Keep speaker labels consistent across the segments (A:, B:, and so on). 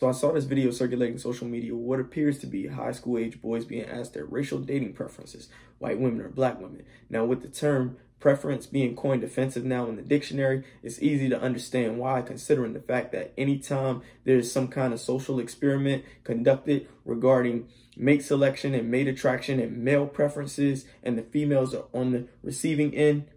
A: So I saw this video circulating social media with what appears to be high school age boys being asked their racial dating preferences, white women or black women. Now with the term preference being coined offensive now in the dictionary, it's easy to understand why, considering the fact that anytime there's some kind of social experiment conducted regarding mate selection and mate attraction and male preferences, and the females are on the receiving end,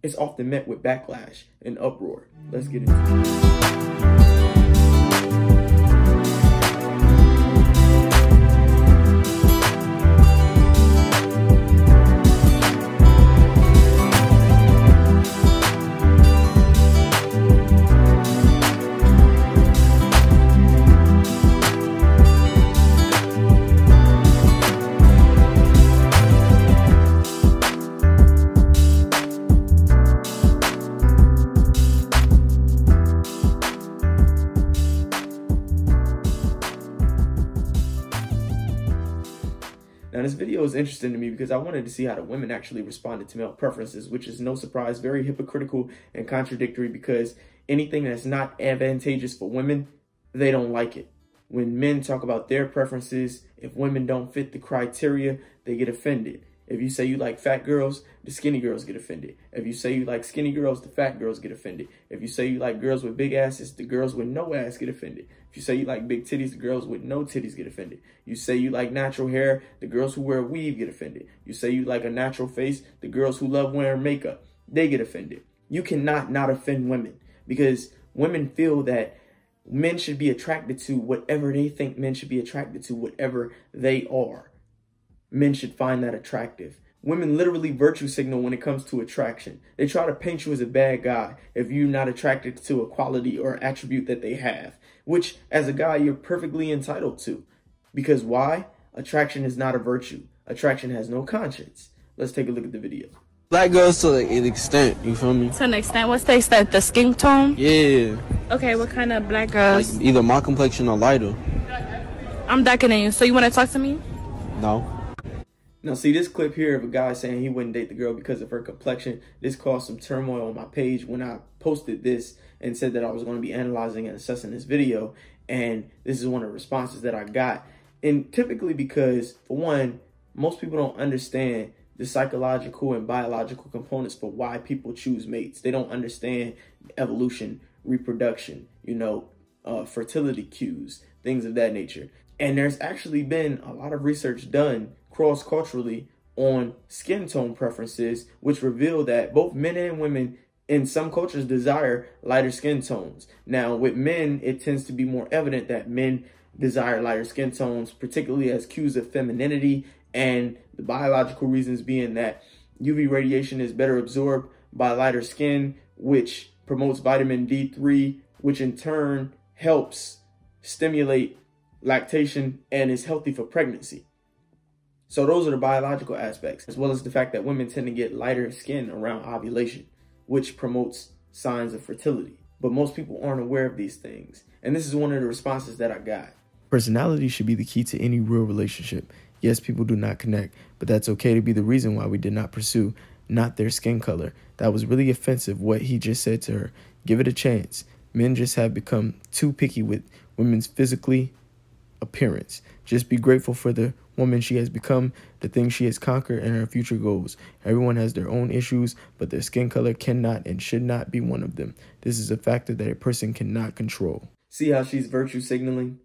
A: it's often met with backlash and uproar. Let's get into it. Now, this video is interesting to me because I wanted to see how the women actually responded to male preferences, which is no surprise, very hypocritical and contradictory, because anything that's not advantageous for women, they don't like it. When men talk about their preferences, if women don't fit the criteria, they get offended. If you say you like fat girls, the skinny girls get offended. If you say you like skinny girls, the fat girls get offended. If you say you like girls with big asses, the girls with no ass get offended. If you say you like big titties, the girls with no titties get offended. You say you like natural hair, the girls who wear a weave get offended. You say you like a natural face, the girls who love wearing makeup, they get offended. You cannot not offend women, because women feel that men should be attracted to whatever they think men should be attracted to, whatever they are. Men should find that attractive. Women literally virtue signal when it comes to attraction. They try to paint you as a bad guy if you're not attracted to a quality or attribute that they have, which as a guy, you're perfectly entitled to. Because why? Attraction is not a virtue. Attraction has no conscience. Let's take a look at the video.
B: Black girls to an extent, you feel me?
C: To an extent? What's the extent? The skin tone?
B: Yeah.
C: Okay, what kind of black girls?
B: Like either my complexion or lighter.
C: I'm darker than you, so you want to talk to me?
B: No.
A: Now, see this clip here of a guy saying he wouldn't date the girl because of her complexion. This caused some turmoil on my page when I posted this and said that I was going to be analyzing and assessing this video. And this is one of the responses that I got. And typically because, for one, most people don't understand the psychological and biological components for why people choose mates. They don't understand evolution, reproduction, fertility cues, things of that nature. And there's actually been a lot of research done cross-culturally on skin tone preferences, which reveal that both men and women in some cultures desire lighter skin tones. Now, with men, it tends to be more evident that men desire lighter skin tones, particularly as cues of femininity, and the biological reasons being that UV radiation is better absorbed by lighter skin, which promotes vitamin D3, which in turn helps stimulate lactation and is healthy for pregnancy. So those are the biological aspects, as well as the fact that women tend to get lighter skin around ovulation, which promotes signs of fertility. But most people aren't aware of these things. And this is one of the responses that I got.
D: Personality should be the key to any real relationship. Yes, people do not connect, but that's okay to be the reason why we did not pursue, not their skin color. That was really offensive what he just said to her. Give it a chance. Men just have become too picky with women's physically appearance. Just be grateful for the woman she has become, the things she has conquered, and her future goals. Everyone has their own issues, but their skin color cannot and should not be one of them. This is a factor that a person cannot control.
A: See how she's virtue signaling?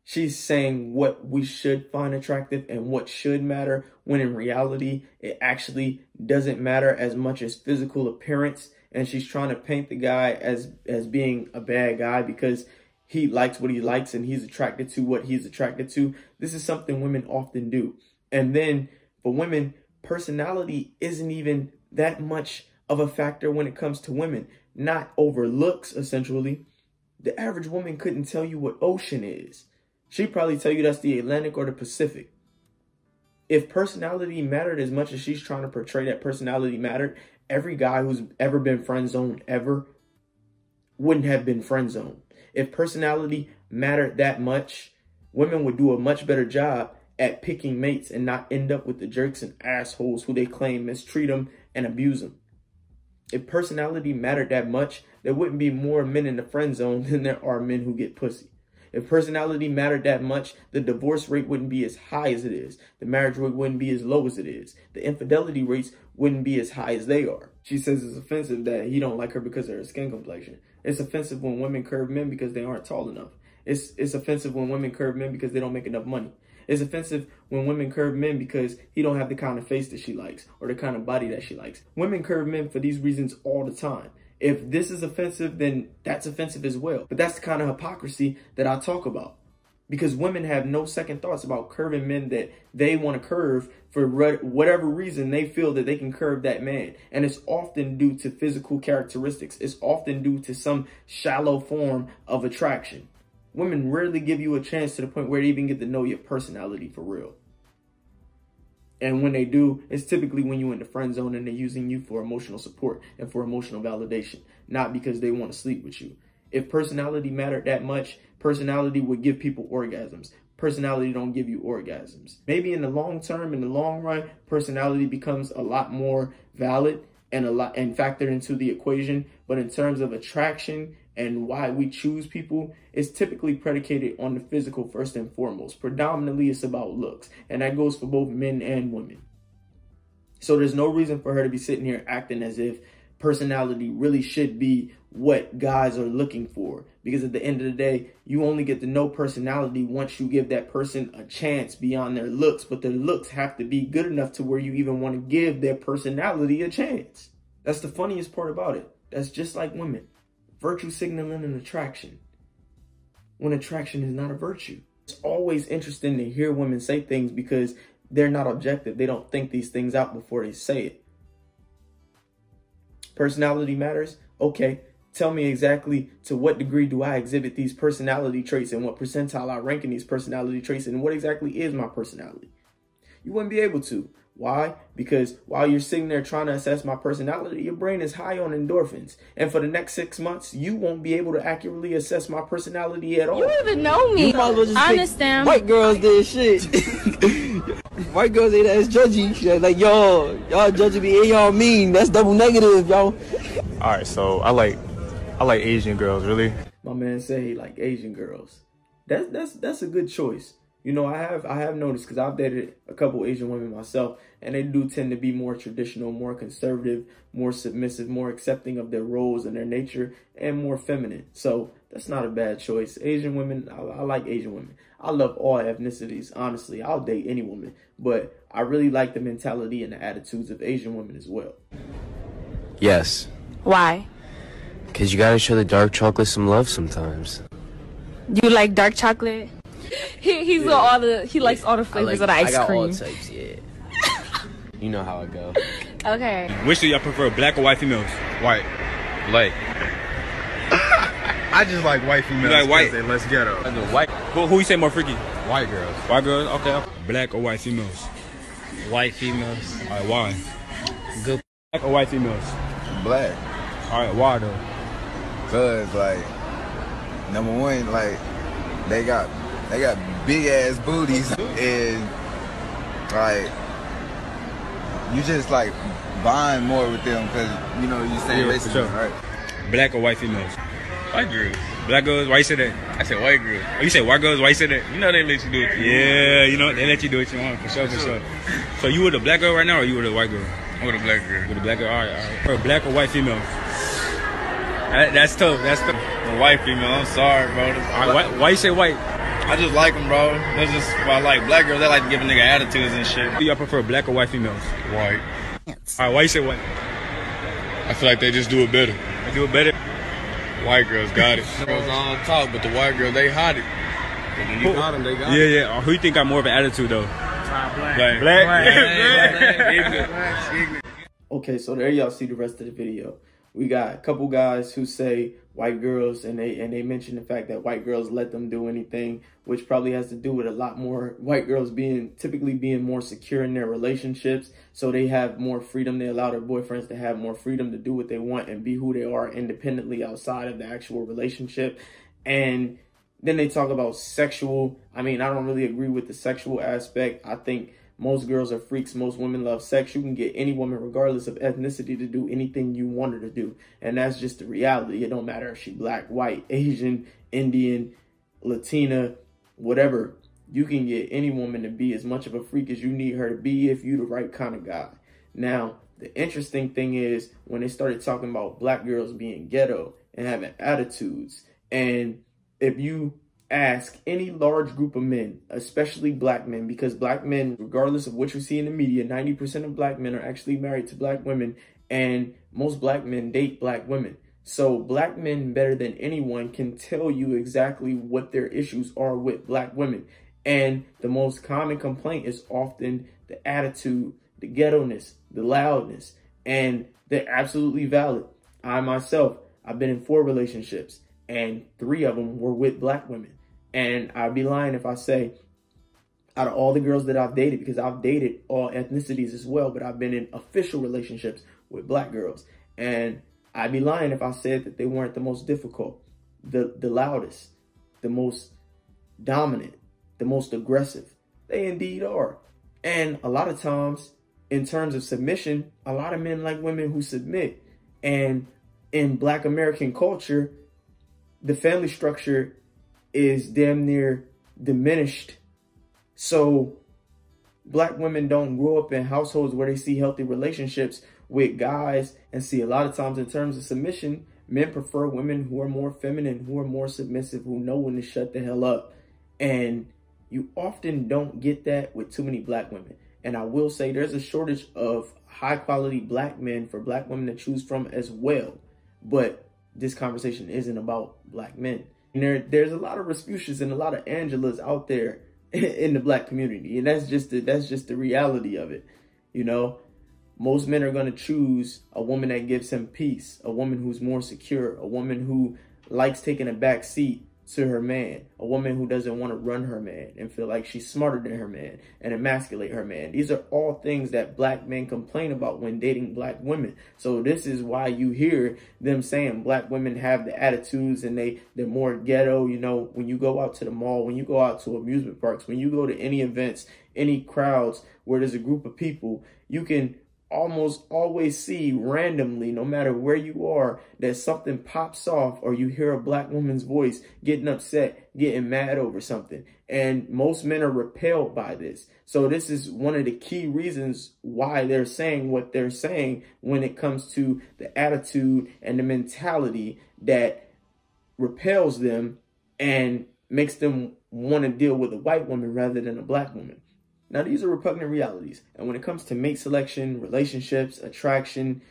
A: She's saying what we should find attractive and what should matter, when in reality, it actually doesn't matter as much as physical appearance. And she's trying to paint the guy as being a bad guy because he likes what he likes and he's attracted to what he's attracted to. This is something women often do. And then for women, personality isn't even that much of a factor when it comes to women. Not over looks, essentially. The average woman couldn't tell you what ocean is. She'd probably tell you that's the Atlantic or the Pacific. If personality mattered as much as she's trying to portray that personality mattered, every guy who's ever been friend zoned ever wouldn't have been friend zoned. If personality mattered that much, women would do a much better job at picking mates and not end up with the jerks and assholes who they claim mistreat them and abuse them. If personality mattered that much, there wouldn't be more men in the friend zone than there are men who get pussy. If personality mattered that much, the divorce rate wouldn't be as high as it is. The marriage rate wouldn't be as low as it is. The infidelity rates wouldn't be as high as they are. She says it's offensive that he don't like her because of her skin complexion. It's offensive when women curve men because they aren't tall enough. It's offensive when women curve men because they don't make enough money. It's offensive when women curve men because he don't have the kind of face that she likes or the kind of body that she likes. Women curve men for these reasons all the time. If this is offensive, then that's offensive as well. But that's the kind of hypocrisy that I talk about. Because women have no second thoughts about curving men that they want to curve for whatever reason they feel that they can curve that man. And it's often due to physical characteristics. It's often due to some shallow form of attraction. Women rarely give you a chance to the point where they even get to know your personality for real. And when they do, it's typically when you're in the friend zone and they're using you for emotional support and for emotional validation, not because they want to sleep with you. If personality mattered that much, personality would give people orgasms. Personality don't give you orgasms. Maybe in the long term, in the long run, personality becomes a lot more valid and factored into the equation. But in terms of attraction and why we choose people, it's typically predicated on the physical first and foremost. Predominantly, it's about looks. And that goes for both men and women. So there's no reason for her to be sitting here acting as if personality really should be what guys are looking for. Because at the end of the day, you only get to know personality once you give that person a chance beyond their looks. But their looks have to be good enough to where you even want to give their personality a chance. That's the funniest part about it. That's just like women. Virtue signaling and attraction, when attraction is not a virtue. It's always interesting to hear women say things because they're not objective. They don't think these things out before they say it. Personality matters? Okay, tell me exactly to what degree do I exhibit these personality traits and what percentile I rank in these personality traits and what exactly is my personality. You wouldn't be able to. Why? Because while you're sitting there trying to assess my personality, your brain is high on endorphins. And for the next 6 months, you won't be able to accurately assess my personality at all.
C: You even know me.
B: You might as well just
C: I
B: pick
C: understand.
B: White girls did shit. White girls ain't as judgy. They're like, y'all judging me and y'all mean. That's double negative, y'all.
E: All right, so I like Asian girls, really.
A: My man said he like Asian girls. That's a good choice. You know, I have noticed, because I've dated a couple Asian women myself, and they do tend to be more traditional, more conservative, more submissive, more accepting of their roles and their nature, and more feminine. So that's not a bad choice. Asian women, I like Asian women. I love all ethnicities, honestly. I'll date any woman, but I really like the mentality and the attitudes of Asian women as well.
F: Yes.
C: Why?
F: Because you gotta show the dark chocolate some love sometimes.
C: You like dark chocolate? He likes all the flavors of the ice
F: I got
C: cream.
F: all types, yeah. You know how I go.
C: Okay.
E: Which do y'all prefer, black or white females?
G: White. Like. I just like white females.
E: You like white?
G: They less ghetto.
E: White. Who you say more freaky?
G: White girls.
E: White girls? Okay. Black or white females?
H: White females.
E: All right, why?
H: Good.
E: Black or white females?
G: Black.
E: All right, why though?
G: Cause like, number one, like they got big ass booties and like you just like bond more with them because you know you say racism,
E: sure.
G: right?
E: Black or white females?
H: White girls.
E: Black girls, why you say that?
H: I said white girls.
E: Oh, you say white girls, why you say that?
H: You know they let you do it.
E: Yeah, you know, they let you do what you want, for sure. So you with a black girl right now or you with a white girl?
H: I'm with a black girl.
E: With a black girl, all right. For black or white females? That's tough,
H: The white female, I'm sorry, bro.
E: All right, why you say white?
H: I just like them, bro. That's just why I like black girls. They like to give a nigga attitudes and shit.
E: Do y'all prefer black or white females?
H: White.
E: All right, why you say white?
H: I feel like they just do it better.
E: They do it better?
H: White girls got it. Girls don't talk, but the white girls, they hot it. But when you got them, they got it.
E: Yeah. Who you think got more of an attitude, though?
H: Black.
E: Black.
A: Okay, so there y'all see the rest of the video. We got a couple guys who say white girls, and they mention the fact that white girls let them do anything, which probably has to do with a lot more white girls typically being more secure in their relationships, so they have more freedom. They allow their boyfriends to have more freedom to do what they want and be who they are independently outside of the actual relationship. And then they talk about sexual. I mean, I don't really agree with the sexual aspect. I think most girls are freaks. Most women love sex. You can get any woman, regardless of ethnicity, to do anything you want her to do. And that's just the reality. It don't matter if she's black, white, Asian, Indian, Latina, whatever. You can get any woman to be as much of a freak as you need her to be if you the right kind of guy. Now, the interesting thing is when they started talking about black girls being ghetto and having attitudes, and if you ask any large group of men, especially black men, because black men, regardless of what you see in the media, 90% of black men are actually married to black women, and most black men date black women. So black men, better than anyone, can tell you exactly what their issues are with black women. And the most common complaint is often the attitude, the ghetto-ness, the loudness, and they're absolutely valid. I myself, I've been in 4 relationships, and 3 of them were with black women. And I'd be lying if I say, out of all the girls that I've dated, because I've dated all ethnicities as well, but I've been in official relationships with black girls. And I'd be lying if I said that they weren't the most difficult, the loudest, the most dominant, the most aggressive. They indeed are. And a lot of times, in terms of submission, a lot of men like women who submit. And in Black American culture, the family structure is damn near diminished. So black women don't grow up in households where they see healthy relationships with guys, and see a lot of times in terms of submission, men prefer women who are more feminine, who are more submissive, who know when to shut the hell up. And you often don't get that with too many black women. And I will say there's a shortage of high quality black men for black women to choose from as well. But this conversation isn't about black men. And there's a lot of Rasputians and a lot of Angelas out there in the black community. And that's just the reality of it. You know, most men are going to choose a woman that gives him peace, a woman who's more secure, a woman who likes taking a back seat to her man, a woman who doesn't want to run her man and feel like she's smarter than her man and emasculate her man. These are all things that black men complain about when dating black women. So this is why you hear them saying black women have the attitudes and they're more ghetto. You know, when you go out to the mall, when you go out to amusement parks, when you go to any events, any crowds where there's a group of people, you can almost always see randomly, no matter where you are, that something pops off or you hear a black woman's voice getting upset, getting mad over something. And most men are repelled by this. So this is one of the key reasons why they're saying what they're saying when it comes to the attitude and the mentality that repels them and makes them want to deal with a white woman rather than a black woman. Now, these are repugnant realities. And when it comes to mate selection, relationships, attraction,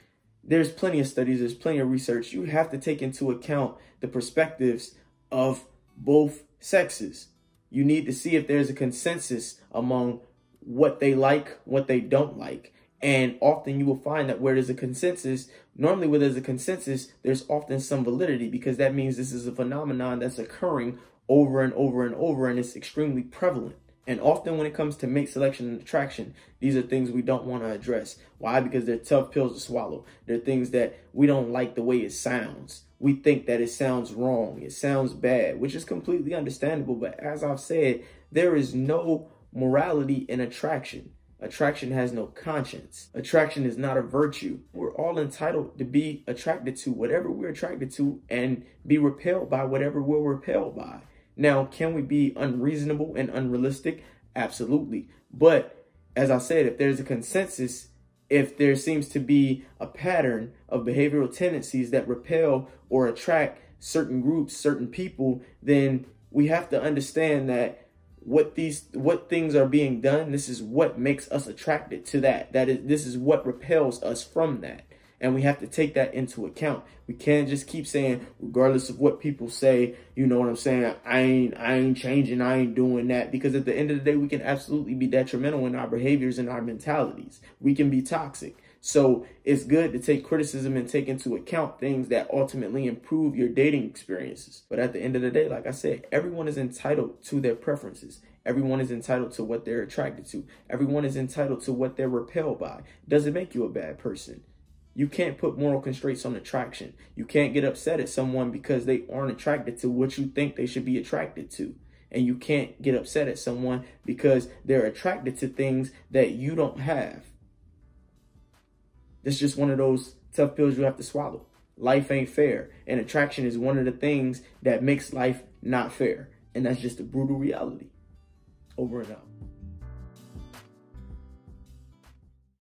A: there's plenty of studies, there's plenty of research. You have to take into account the perspectives of both sexes. You need to see if there's a consensus among what they like, what they don't like. And often you will find that where there's a consensus, normally where there's a consensus, there's often some validity, because that means this is a phenomenon that's occurring over and over and over, and it's extremely prevalent. And often when it comes to mate selection and attraction, these are things we don't want to address. Why? Because they're tough pills to swallow. They're things that we don't like the way it sounds. We think that it sounds wrong. It sounds bad, which is completely understandable. But as I've said, there is no morality in attraction. Attraction has no conscience. Attraction is not a virtue. We're all entitled to be attracted to whatever we're attracted to and be repelled by whatever we're repelled by. Now, can we be unreasonable and unrealistic? Absolutely. But as I said, if there's a consensus, if there seems to be a pattern of behavioral tendencies that repel or attract certain groups, certain people, then we have to understand that what things are being done, this is what makes us attracted to that. This is what repels us from that. And we have to take that into account. We can't just keep saying, regardless of what people say, you know what I'm saying, I ain't changing, I ain't doing that. Because at the end of the day, we can absolutely be detrimental in our behaviors and our mentalities. We can be toxic. So it's good to take criticism and take into account things that ultimately improve your dating experiences. But at the end of the day, like I said, everyone is entitled to their preferences. Everyone is entitled to what they're attracted to. Everyone is entitled to what they're repelled by. Doesn't make you a bad person. You can't put moral constraints on attraction. You can't get upset at someone because they aren't attracted to what you think they should be attracted to. And you can't get upset at someone because they're attracted to things that you don't have. It's just one of those tough pills you have to swallow. Life ain't fair. And attraction is one of the things that makes life not fair. And that's just the brutal reality. Over and out.